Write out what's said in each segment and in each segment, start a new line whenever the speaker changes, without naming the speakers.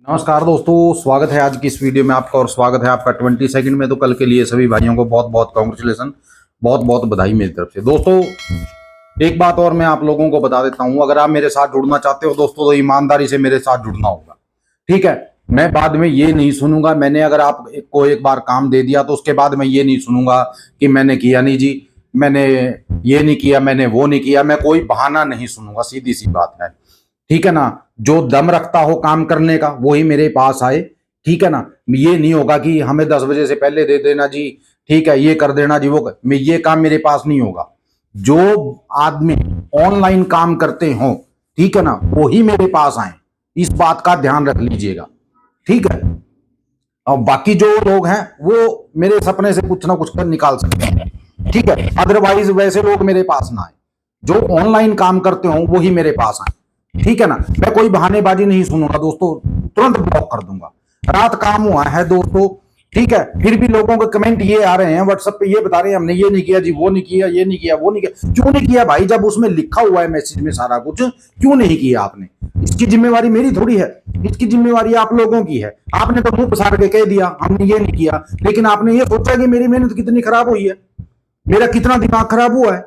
नमस्कार दोस्तों, स्वागत है आज की इस वीडियो में आपका। और स्वागत है आपका 22 में। तो कल के लिए सभी भाइयों को बहुत बहुत कॉन्ग्रेचुलेसन, बहुत बहुत बधाई मेरी तरफ से। दोस्तों एक बात और मैं आप लोगों को बता देता हूं, अगर आप मेरे साथ जुड़ना चाहते हो दोस्तों तो ईमानदारी से मेरे साथ जुड़ना होगा। ठीक है, मैं बाद में ये नहीं सुनूंगा, मैंने अगर आपको एक बार काम दे दिया तो उसके बाद मैं ये नहीं सुनूंगा कि मैंने किया नहीं जी, मैंने ये नहीं किया, मैंने वो नहीं किया। मैं कोई बहाना नहीं सुनूंगा, सीधी सी बात है। ठीक है ना, जो दम रखता हो काम करने का वही मेरे पास आए। ठीक है ना, ये नहीं होगा कि हमें 10 बजे से पहले दे देना जी, ठीक है, ये कर देना जी, वो कर। मैं ये काम मेरे पास नहीं होगा। जो आदमी ऑनलाइन काम करते हो, ठीक है ना, वही मेरे पास आए। इस बात का ध्यान रख लीजिएगा। ठीक है, और बाकी जो लोग हैं वो मेरे सपने से कुछ ना कुछ कर निकाल सकते हैं। ठीक है, अदरवाइज वैसे लोग मेरे पास ना आए। जो ऑनलाइन काम करते हो वही मेरे पास आए। ठीक है ना, मैं कोई बहानेबाजी नहीं सुनूंगा दोस्तों, तुरंत ब्लॉक कर दूंगा। रात काम हुआ है दोस्तों, ठीक है, फिर भी लोगों के कमेंट ये आ रहे हैं व्हाट्सएप पे, ये बता रहे हैं हमने ये नहीं किया जी, वो नहीं किया, ये नहीं किया, वो नहीं किया। क्यों नहीं किया भाई? जब उसमें लिखा हुआ है मैसेज में सारा कुछ, क्यों नहीं किया आपने? इसकी जिम्मेवारी मेरी थोड़ी है, इसकी जिम्मेवारी आप लोगों की है। आपने तो मुंह पसार के कह दिया हमने ये नहीं किया, लेकिन आपने ये सोचा कि मेरी मेहनत कितनी खराब हुई है, मेरा कितना दिमाग खराब हुआ है।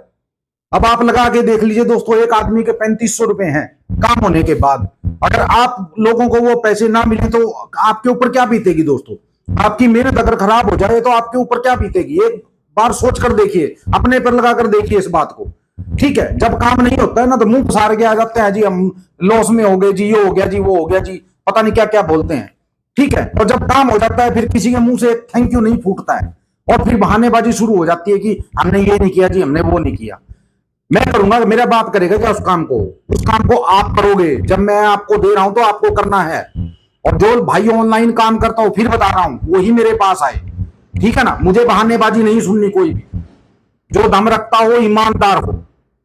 अब आप लगा के देख लीजिए दोस्तों, एक आदमी के 3500 रुपए हैं काम होने के बाद। अगर आप लोगों को वो पैसे ना मिले तो आपके ऊपर क्या बीतेगी दोस्तों? आपकी मेहनत अगर खराब हो जाए तो आपके ऊपर क्या बीतेगी? एक बार सोच कर देखिए, अपने पर लगा कर देखिए इस बात को। ठीक है, जब काम नहीं होता है ना तो मुंह पसार के आ जाते हैं जी, हम लॉस में हो गए जी, ये हो गया जी, वो हो गया जी, पता नहीं क्या क्या बोलते हैं। ठीक है, और जब काम हो जाता है फिर किसी के मुंह से थैंक यू नहीं फूटता है, और फिर बहानेबाजी शुरू हो जाती है कि हमने ये नहीं किया जी, हमने वो नहीं किया। मैं करूंगा, मेरा बाप करेगा क्या उस काम को? उस काम को आप करोगे। जब मैं आपको दे रहा हूं तो आपको करना है। और जो भाई ऑनलाइन काम करता हूं, फिर बता रहा हूं, वही मेरे पास आए। ठीक है ना, मुझे बहानेबाजी नहीं सुननी कोई भी। जो दम रखता हो, ईमानदार हो।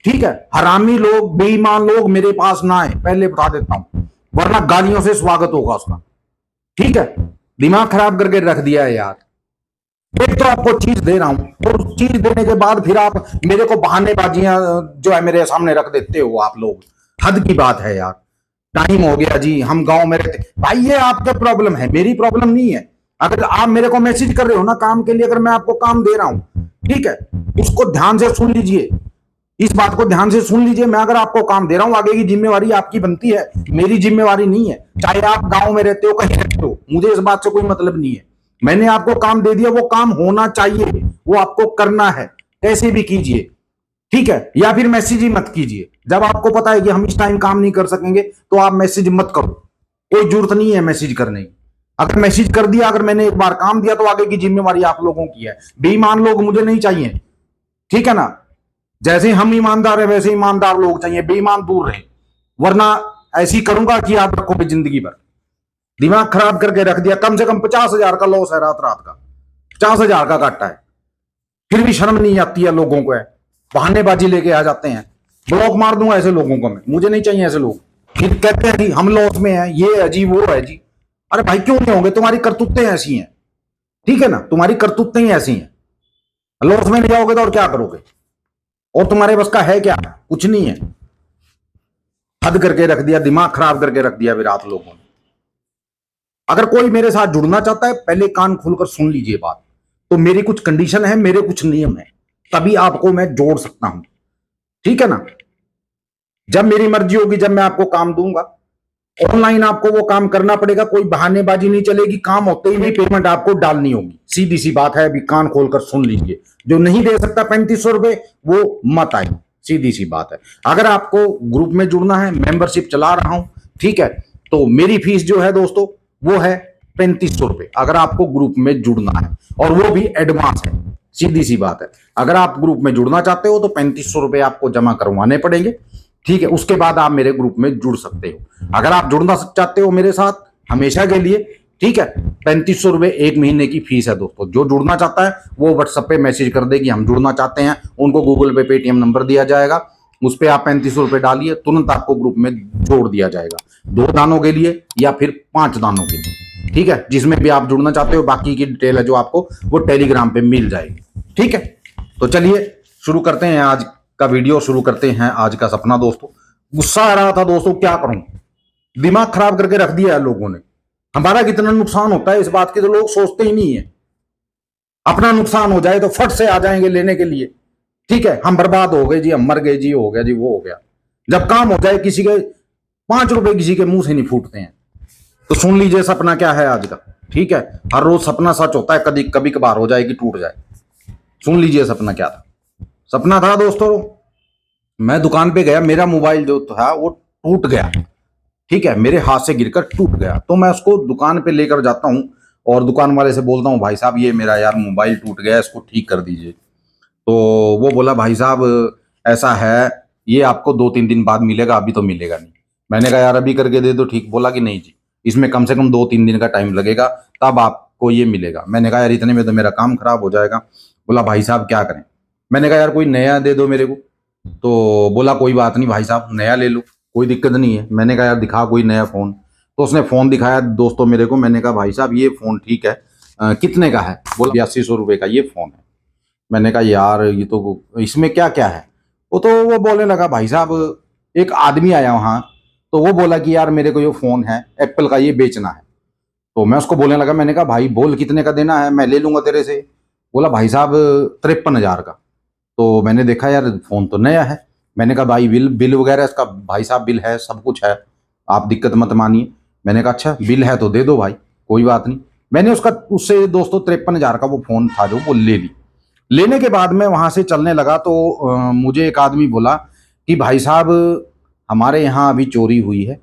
ठीक है, हरामी लोग, बेईमान लोग मेरे पास ना आए, पहले बता देता हूं, वरना गालियों से स्वागत होगा उसका। ठीक है, दिमाग खराब करके रख दिया है यार। एक तो आपको चीज दे रहा हूं और चीज देने के बाद फिर आप मेरे को बहानेबाजियां जो है मेरे सामने रख देते हो आप लोग। हद की बात है यार। टाइम हो गया जी, हम गांव में रहते भाई, ये आपका प्रॉब्लम है, मेरी प्रॉब्लम नहीं है। अगर आप मेरे को मैसेज कर रहे हो ना काम के लिए, अगर मैं आपको काम दे रहा हूं, ठीक है, उसको ध्यान से सुन लीजिए, इस बात को ध्यान से सुन लीजिए। मैं अगर आपको काम दे रहा हूं, आगे की जिम्मेवारी आपकी बनती है, मेरी जिम्मेवारी नहीं है। चाहे आप गांव में रहते हो, कहीं रहते हो, मुझे इस बात से कोई मतलब नहीं है। मैंने आपको काम दे दिया, वो काम होना चाहिए, वो आपको करना है, कैसे भी कीजिए। ठीक है, या फिर मैसेज ही मत कीजिए। जब आपको पता है कि हम इस टाइम काम नहीं कर सकेंगे तो आप मैसेज मत करो, कोई जरूरत नहीं है मैसेज करने की। अगर मैसेज कर दिया, अगर मैंने एक बार काम दिया तो आगे की जिम्मेवारी आप लोगों की है। बेईमान लोग मुझे नहीं चाहिए। ठीक है ना, जैसे हम ईमानदार है वैसे ईमानदार लोग चाहिए, बेईमान दूर रहे, वरना ऐसी करूंगा कि याद रखोगे जिंदगी भर। दिमाग खराब करके रख दिया। कम से कम 50,000 का लॉस है रात रात का, 50,000 का घाटा है। फिर भी शर्म नहीं आती है लोगों को, है बहानेबाजी लेके आ जाते हैं। ब्लॉक मार दूंगा ऐसे लोगों को मैं, मुझे नहीं चाहिए ऐसे लोग। फिर कहते हैं कि हम लॉस में हैं, ये है जी, वो है जी। अरे भाई क्यों नहीं होंगे? तुम्हारी करतूतें ऐसी हैं। ठीक है ना, तुम्हारी करतूतें ही ऐसी हैं। लॉस में नहीं जाओगे तो और क्या करोगे? और तुम्हारे बस का है क्या? कुछ नहीं है। हद करके रख दिया, दिमाग खराब करके रख दिया विराट लोगों ने। अगर कोई मेरे साथ जुड़ना चाहता है, पहले कान खोलकर सुन लीजिए बात। तो मेरी कुछ कंडीशन है, मेरे कुछ नियम है, तभी आपको मैं जोड़ सकता हूं। ठीक है ना, जब मेरी मर्जी होगी, जब मैं आपको काम दूंगा, ऑनलाइन आपको वो काम करना पड़ेगा। कोई बहानेबाजी नहीं चलेगी, काम होते ही पेमेंट आपको डालनी होगी। सीधी सी बात है, अभी कान खोलकर सुन लीजिए। जो नहीं दे सकता 3500 रुपए, वो मत आए, सीधी सी बात है। अगर आपको ग्रुप में जुड़ना है, मेंबरशिप चला रहा हूं, ठीक है, तो मेरी फीस जो है दोस्तों वो है 3500 रुपए, अगर आपको ग्रुप में जुड़ना है, और वो भी एडवांस है। सीधी सी बात है, अगर आप ग्रुप में जुड़ना चाहते हो तो 3500 रुपए आपको जमा करवाने पड़ेंगे। ठीक है, उसके बाद आप मेरे ग्रुप में जुड़ सकते हो। अगर आप जुड़ना चाहते हो मेरे साथ हमेशा के लिए, ठीक है, 3500 रुपए एक महीने की फीस है दोस्तों। जो जुड़ना चाहता है वो व्हाट्सएप पे मैसेज कर दे कि हम जुड़ना चाहते हैं, उनको गूगल पे, पेटीएम नंबर दिया जाएगा, उस पर आप 3500 रुपए डालिए, तुरंत आपको ग्रुप में जोड़ दिया जाएगा। 2 दानों के लिए या फिर 5 दानों के लिए, ठीक है, जिसमें भी आप जुड़ना चाहते हो। बाकी की डिटेल है जो आपको वो टेलीग्राम पे मिल जाएगी। ठीक है, तो चलिए शुरू करते हैं आज का वीडियो, शुरू करते हैं आज का सपना। दोस्तों गुस्सा आ रहा था दोस्तों, क्या करूं, दिमाग खराब करके रख दिया है लोगों ने। हमारा कितना नुकसान होता है इस बात की तो लोग सोचते ही नहीं है। अपना नुकसान हो जाए तो फट से आ जाएंगे लेने के लिए। ठीक है, हम बर्बाद हो गए जी, हम मर गए जी, हो गया जी, वो हो गया। जब काम हो जाए किसी के 5 रुपए किसी के मुंह से नहीं फूटते हैं। तो सुन लीजिए सपना क्या है आज का। ठीक है, हर रोज सपना सच होता है, कभी कभी कभार हो जाए कि टूट जाए। सुन लीजिए सपना क्या था। सपना था दोस्तों, मैं दुकान पे गया, मेरा मोबाइल जो था वो टूट गया। ठीक है, मेरे हाथ से गिरकर टूट गया। तो मैं उसको दुकान पे लेकर जाता हूँ और दुकान वाले से बोलता हूँ, भाई साहब ये मेरा यार मोबाइल टूट गया, इसको ठीक कर दीजिए। तो वो बोला, भाई साहब ऐसा है, ये आपको 2-3 दिन बाद मिलेगा, अभी तो मिलेगा नहीं। मैंने कहा यार अभी करके दे दो ठीक। बोला कि नहीं जी, इसमें कम से कम 2-3 दिन का टाइम लगेगा, तब आपको ये मिलेगा। मैंने कहा यार इतने में तो मेरा काम खराब हो जाएगा। बोला भाई साहब क्या करें। मैंने कहा यार कोई नया दे दो मेरे को। तो बोला कोई बात नहीं भाई साहब, नया ले लो, कोई दिक्कत नहीं है। मैंने कहा यार दिखा कोई नया फ़ोन। तो उसने फ़ोन दिखाया दोस्तों मेरे को। मैंने कहा भाई साहब ये फ़ोन ठीक है, कितने का है। बोला 8200 रुपये का ये फ़ोन है। मैंने कहा यार ये तो, इसमें क्या क्या है। वो बोलने लगा, भाई साहब एक आदमी आया वहाँ, तो वो बोला कि यार मेरे को ये फ़ोन है एप्पल का, ये बेचना है। तो मैं उसको बोलने लगा, मैंने कहा भाई बोल कितने का देना है, मैं ले लूंगा तेरे से। बोला भाई साहब 53,000 का। तो मैंने देखा यार फ़ोन तो नया है। मैंने कहा भाई बिल बिल वगैरह इसका, भाई साहब बिल है, सब कुछ है, आप दिक्कत मत मानिए। मैंने कहा अच्छा बिल है तो दे दो भाई, कोई बात नहीं। मैंने उससे दोस्तों 53,000 का वो फ़ोन था जो वो ले ली। लेने के बाद मैं वहाँ से चलने लगा तो मुझे एक आदमी बोला कि भाई साहब हमारे यहाँ अभी चोरी हुई है।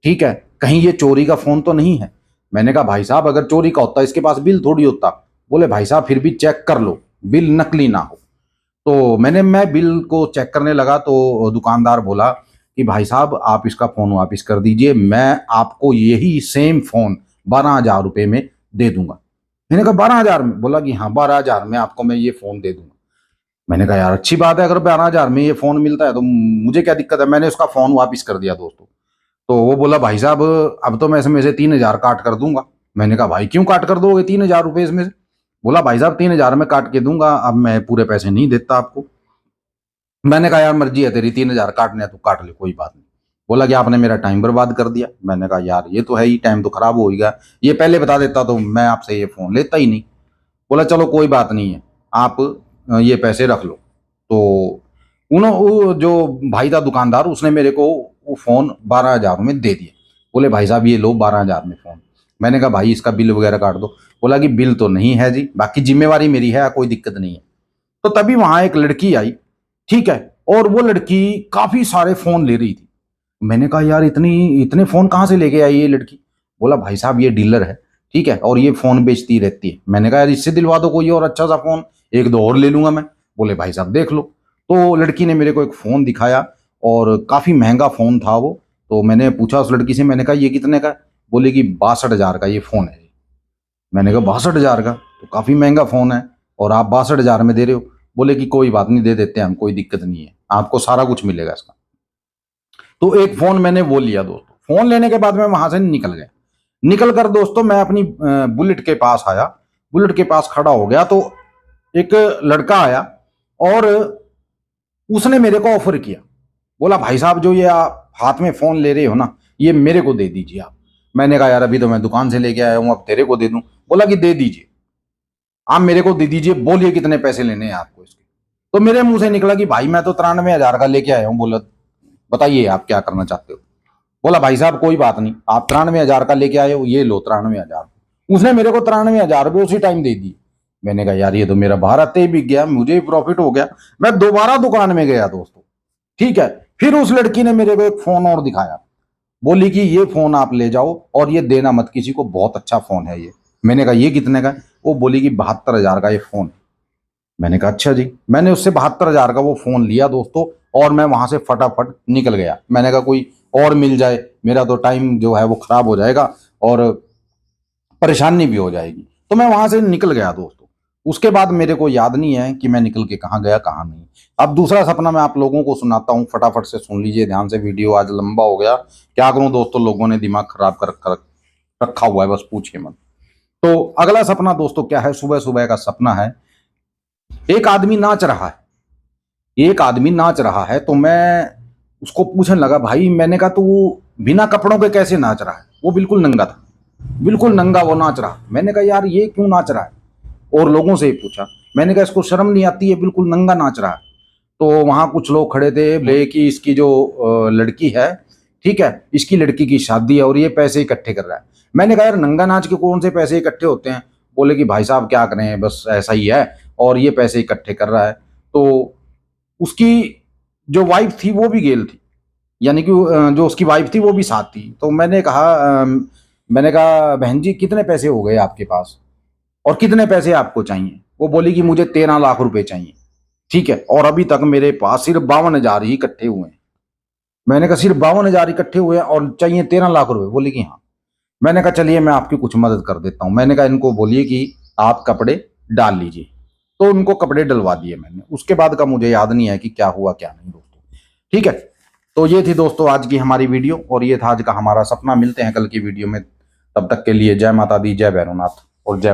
ठीक है, कहीं ये चोरी का फ़ोन तो नहीं है। मैंने कहा भाई साहब अगर चोरी का होता इसके पास बिल थोड़ी होता। बोले भाई साहब फिर भी चेक कर लो, बिल नकली ना हो। तो मैं बिल को चेक करने लगा तो दुकानदार बोला कि भाई साहब आप इसका फ़ोन वापस कर दीजिए, मैं आपको यही सेम फ़ोन 12,000 रुपये में दे दूंगा। मैंने कहा 12,000 में। बोला कि हाँ 12,000 में आपको मैं ये फ़ोन दे दूंगा। मैंने कहा यार अच्छी बात है, अगर 12,000 में ये फ़ोन मिलता है तो मुझे क्या दिक्कत है। मैंने उसका फ़ोन वापस कर दिया दोस्तों। तो वो बोला भाई साहब अब तो मैं इसमें से 3,000 काट कर दूंगा। मैंने कहा भाई क्यों काट कर दोगे 3,000 रुपये इसमें से। बोला भाई साहब 3,000 में काट के दूंगा, अब मैं पूरे पैसे नहीं देता आपको। मैंने कहा यार मर्जी है तेरी, 3,000 काटने है तो काट ले, कोई बात नहीं। बोला कि आपने मेरा टाइम बर्बाद कर दिया। मैंने कहा यार ये तो है ही, टाइम तो खराब हो ही गया, ये पहले बता देता तो मैं आपसे ये फ़ोन लेता ही नहीं। बोला चलो कोई बात नहीं है, आप ये पैसे रख लो। तो वो जो भाई था दुकानदार, उसने मेरे को वो फ़ोन 12,000 में दे दिया। बोले भाई साहब ये लो 12,000 में फ़ोन। मैंने कहा भाई इसका बिल वगैरह काट दो। बोला कि बिल तो नहीं है जी, बाकी जिम्मेवारी मेरी है, कोई दिक्कत नहीं है। तो तभी वहां एक लड़की आई। ठीक है, और वो लड़की काफी सारे फोन ले रही थी। मैंने कहा यार इतने फोन कहाँ से लेके आई ये लड़की। बोला भाई साहब ये डीलर है, ठीक है, और ये फोन बेचती रहती है। मैंने कहा यार इससे दिलवा दो कोई और अच्छा सा फोन, एक दो और ले लूंगा मैं। बोले भाई साहब देख लो। तो लड़की ने मेरे को एक फोन दिखाया और काफी महंगा फोन था वो। तो मैंने पूछा उस लड़की से, मैंने कहा ये कितने का है। बोले कि 62,000 का ये फोन है। मैंने कहा 62,000 का तो काफी महंगा फोन है और आप 62,000 में दे रहे हो। बोले कि कोई बात नहीं, दे देते हैं हम, कोई दिक्कत नहीं है, आपको सारा कुछ मिलेगा इसका। तो एक फोन मैंने वो लिया दोस्तों। फोन लेने के बाद मैं वहां से निकल गया। निकल कर दोस्तों मैं अपनी बुलेट के पास आया। बुलेट के पास खड़ा हो गया तो एक लड़का आया और उसने मेरे को ऑफर किया। बोला भाई साहब जो ये आप हाथ में फोन ले रहे हो ना, ये मेरे को दे दीजिए आप। मैंने कहा यार अभी तो मैं दुकान से लेके आया हूं, अब तेरे को दे दूं। बोला कि दे दीजिए, आप मेरे को दे दीजिए, बोलिए कितने पैसे लेने हैं आपको इसके। तो मेरे मुंह से निकला कि भाई मैं तो 93,000 का लेके आया हूँ। बोला बताइए आप क्या करना चाहते हो। बोला भाई साहब कोई बात नहीं, आप 93,000 का लेके आए हो, ये लो 93,000। उसने मेरे को 93,000 रुपये उसी टाइम दे दिए। मैंने कहा यार ये तो मेरा बाहर आते ही बिक गया, मुझे ही प्रॉफिट हो गया। मैं दोबारा दुकान में गया दोस्तों। ठीक है, फिर उस लड़की ने मेरे को एक फोन और दिखाया। बोली कि ये फोन आप ले जाओ और ये देना मत किसी को, बहुत अच्छा फोन है ये। मैंने कहा ये कितने का है। वो बोली कि 72,000 का ये फोन। मैंने कहा अच्छा जी। मैंने उससे 72,000 का वो फोन लिया दोस्तों और मैं वहां से फटाफट निकल गया। मैंने कहा कोई और मिल जाए, मेरा तो टाइम जो है वो खराब हो जाएगा और परेशानी भी हो जाएगी। तो मैं वहां से निकल गया दोस्तों। उसके बाद मेरे को याद नहीं है कि मैं निकल के कहाँ गया कहाँ नहीं। अब दूसरा सपना मैं आप लोगों को सुनाता हूँ, फटाफट से सुन लीजिए ध्यान से। वीडियो आज लंबा हो गया, क्या करूं दोस्तों, लोगों ने दिमाग खराब कर रखा हुआ है, बस पूछिए मत। तो अगला सपना दोस्तों क्या है, सुबह सुबह का सपना है। एक आदमी नाच रहा है, एक आदमी नाच रहा है। तो मैं उसको पूछने लगा भाई, मैंने कहा तू बिना कपड़ों के कैसे नाच रहा है। वो बिल्कुल नंगा था। बिल्कुल नंगा वो नाच रहा। मैंने कहा यार ये क्यों नाच रहा है, और लोगों से ही पूछा। मैंने कहा इसको शर्म नहीं आती है, बिल्कुल नंगा नाच रहा है। तो वहां कुछ लोग खड़े थे, बोले कि इसकी जो लड़की है, ठीक है, इसकी लड़की की शादी है और ये पैसे इकट्ठे कर रहा है। मैंने कहा यार नंगा नाच के कौन से पैसे इकट्ठे होते हैं। बोले कि भाई साहब क्या करें, बस ऐसा ही है, और ये पैसे इकट्ठे कर रहा है। तो उसकी जो वाइफ थी वो भी गेल थी, यानी कि जो उसकी वाइफ थी वो भी साथ थी। तो मैंने कहा बहन जी कितने पैसे हो गए आपके पास, और कितने पैसे आपको चाहिए। वो बोली कि मुझे 13 लाख रुपए चाहिए, ठीक है, और अभी तक मेरे पास सिर्फ 52,000 ही इकट्ठे हुए हैं। मैंने कहा सिर्फ 52,000 इकट्ठे हुए हैं और चाहिए 13 लाख रुपए। बोली कि हाँ। मैंने कहा चलिए मैं आपकी कुछ मदद कर देता हूं। मैंने कहा इनको बोलिए कि आप कपड़े डाल लीजिए। तो उनको कपड़े डलवा दिए मैंने। उसके बाद का मुझे याद नहीं है कि क्या हुआ क्या नहीं दोस्तों, ठीक है। तो ये थी दोस्तों आज की हमारी वीडियो, और ये था आज का हमारा सपना। मिलते हैं कल की वीडियो में, तब तक के लिए जय माता दी, जय भैरवनाथ और जय